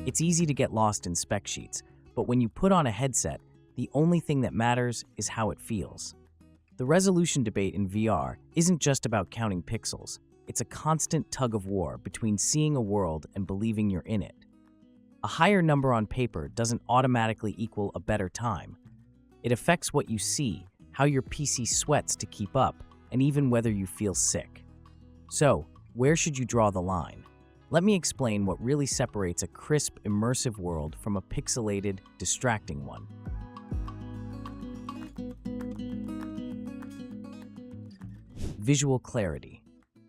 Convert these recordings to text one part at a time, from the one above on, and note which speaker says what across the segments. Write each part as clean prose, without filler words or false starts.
Speaker 1: It's easy to get lost in spec sheets, but when you put on a headset, the only thing that matters is how it feels. The resolution debate in VR isn't just about counting pixels. It's a constant tug of war between seeing a world and believing you're in it. A higher number on paper doesn't automatically equal a better time. It affects what you see, how your PC sweats to keep up, and even whether you feel sick. So, where should you draw the line? Let me explain what really separates a crisp, immersive world from a pixelated, distracting one. Visual clarity.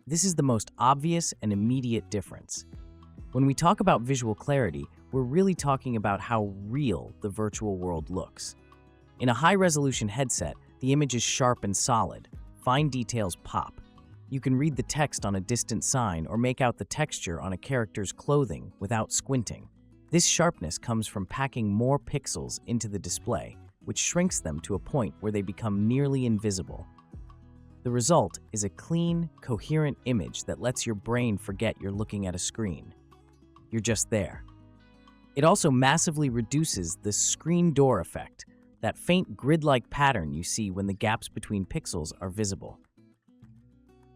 Speaker 1: This is the most obvious and immediate difference. When we talk about visual clarity, we're really talking about how real the virtual world looks. In a high-resolution headset, the image is sharp and solid. Fine details pop. You can read the text on a distant sign or make out the texture on a character's clothing without squinting. This sharpness comes from packing more pixels into the display, which shrinks them to a point where they become nearly invisible. The result is a clean, coherent image that lets your brain forget you're looking at a screen. You're just there. It also massively reduces the screen door effect, that faint grid-like pattern you see when the gaps between pixels are visible.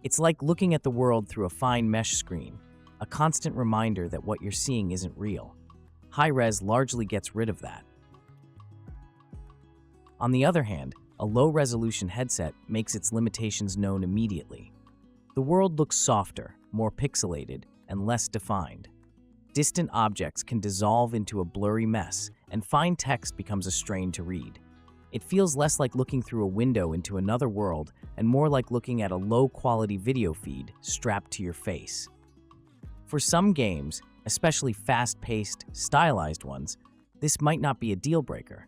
Speaker 1: It's like looking at the world through a fine mesh screen, a constant reminder that what you're seeing isn't real. High-res largely gets rid of that. On the other hand, a low-resolution headset makes its limitations known immediately. The world looks softer, more pixelated, and less defined. Distant objects can dissolve into a blurry mess, and fine text becomes a strain to read. It feels less like looking through a window into another world and more like looking at a low-quality video feed strapped to your face. For some games, especially fast-paced, stylized ones, this might not be a deal-breaker.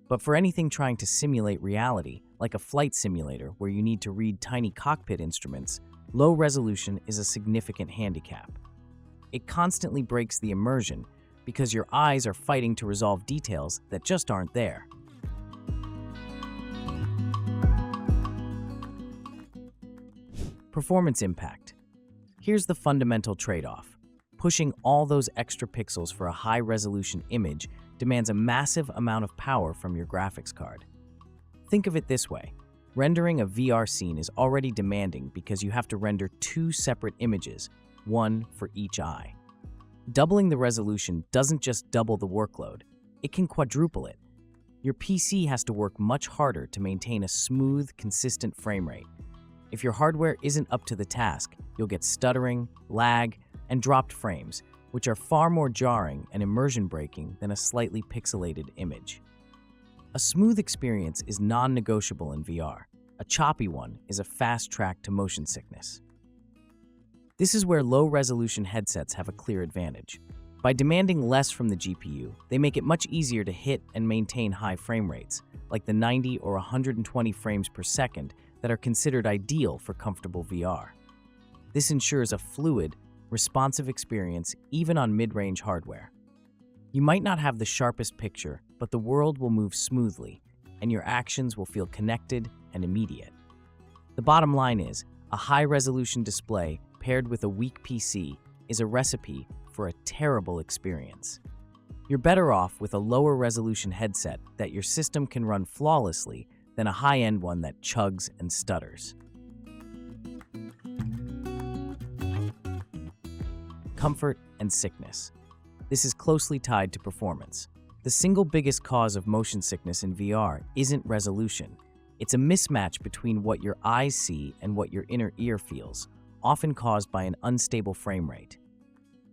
Speaker 1: But for anything trying to simulate reality, like a flight simulator where you need to read tiny cockpit instruments, low resolution is a significant handicap. It constantly breaks the immersion because your eyes are fighting to resolve details that just aren't there. Performance impact. Here's the fundamental trade-off. Pushing all those extra pixels for a high-resolution image demands a massive amount of power from your graphics card. Think of it this way. Rendering a VR scene is already demanding because you have to render two separate images, one for each eye. Doubling the resolution doesn't just double the workload, it can quadruple it. Your PC has to work much harder to maintain a smooth, consistent frame rate. If your hardware isn't up to the task, you'll get stuttering, lag, and dropped frames, which are far more jarring and immersion-breaking than a slightly pixelated image. A smooth experience is non-negotiable in VR. A choppy one is a fast track to motion sickness. This is where low-resolution headsets have a clear advantage. By demanding less from the GPU, they make it much easier to hit and maintain high frame rates, like the 90 or 120 frames per second that are considered ideal for comfortable VR. This ensures a fluid, responsive experience even on mid-range hardware. You might not have the sharpest picture, but the world will move smoothly, and your actions will feel connected and immediate. The bottom line is, a high-resolution display paired with a weak PC is a recipe for a terrible experience. You're better off with a lower-resolution headset that your system can run flawlessly than a high-end one that chugs and stutters. Comfort and sickness. This is closely tied to performance. The single biggest cause of motion sickness in VR isn't resolution. It's a mismatch between what your eyes see and what your inner ear feels, often caused by an unstable frame rate.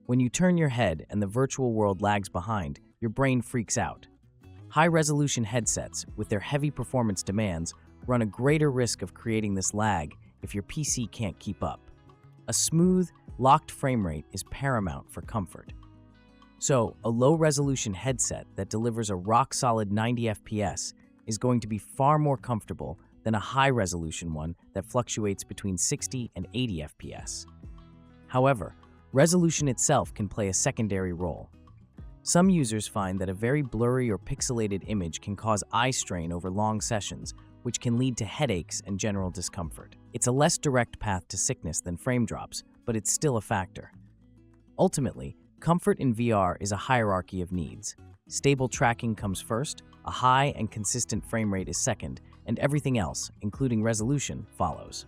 Speaker 1: When you turn your head and the virtual world lags behind, your brain freaks out. High-resolution headsets, with their heavy performance demands, run a greater risk of creating this lag if your PC can't keep up. A smooth, locked frame rate is paramount for comfort. So, a low-resolution headset that delivers a rock-solid 90 FPS is going to be far more comfortable than a high-resolution one that fluctuates between 60 and 80 FPS. However, resolution itself can play a secondary role. Some users find that a very blurry or pixelated image can cause eye strain over long sessions, which can lead to headaches and general discomfort. It's a less direct path to sickness than frame drops, but it's still a factor. Ultimately, Comfort in VR is a hierarchy of needs. Stable tracking comes first, a high and consistent frame rate is second, and everything else, including resolution, follows.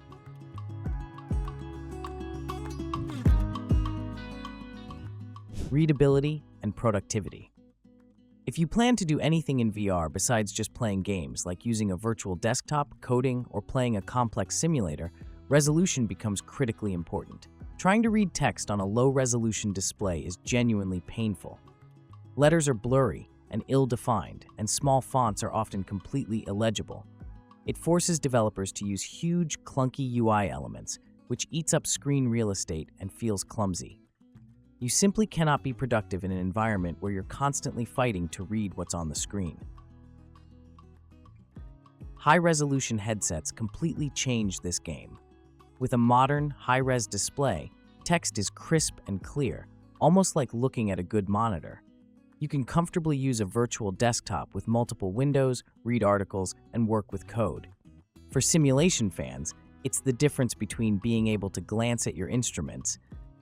Speaker 1: Readability and productivity. If you plan to do anything in VR besides just playing games, like using a virtual desktop, coding, or playing a complex simulator, resolution becomes critically important. Trying to read text on a low-resolution display is genuinely painful. Letters are blurry and ill-defined, and small fonts are often completely illegible. It forces developers to use huge, clunky UI elements, which eats up screen real estate and feels clumsy. You simply cannot be productive in an environment where you're constantly fighting to read what's on the screen. High-resolution headsets completely change this game. With a modern, high-res display, text is crisp and clear, almost like looking at a good monitor. You can comfortably use a virtual desktop with multiple windows, read articles, and work with code. For simulation fans, it's the difference between being able to glance at your instruments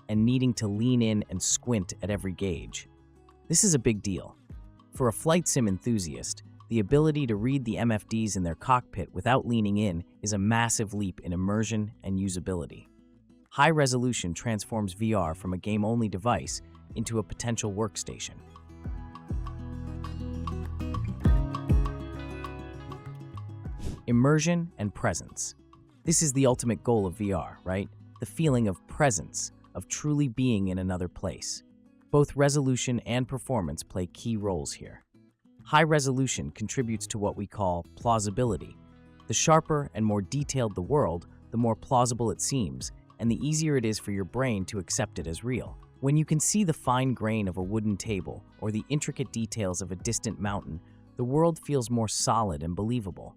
Speaker 1: and needing to lean in and squint at every gauge. This is a big deal. For a flight sim enthusiast, the ability to read the MFDs in their cockpit without leaning in is a massive leap in immersion and usability. High resolution transforms VR from a game-only device into a potential workstation. Immersion and presence. This is the ultimate goal of VR, right? The feeling of presence, of truly being in another place. Both resolution and performance play key roles here. High resolution contributes to what we call plausibility. The sharper and more detailed the world, the more plausible it seems, and the easier it is for your brain to accept it as real. When you can see the fine grain of a wooden table or the intricate details of a distant mountain, the world feels more solid and believable.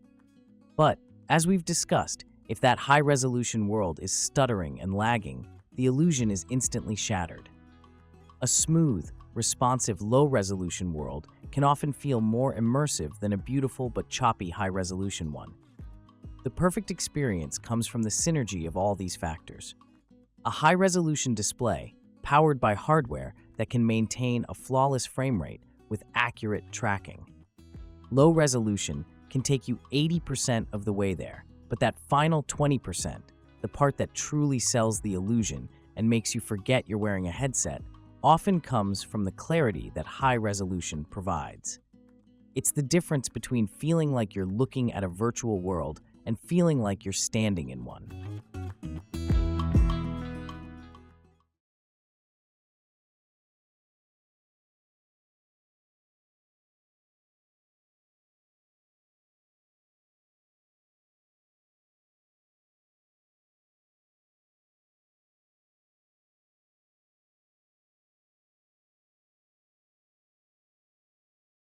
Speaker 1: But, as we've discussed, if that high-resolution world is stuttering and lagging, the illusion is instantly shattered. A smooth, responsive, low-resolution world can often feel more immersive than a beautiful but choppy high-resolution one. The perfect experience comes from the synergy of all these factors. A high-resolution display, powered by hardware that can maintain a flawless frame rate with accurate tracking. Low resolution can take you 80% of the way there, but that final 20%, the part that truly sells the illusion and makes you forget you're wearing a headset, often comes from the clarity that high resolution provides. It's the difference between feeling like you're looking at a virtual world and feeling like you're standing in one.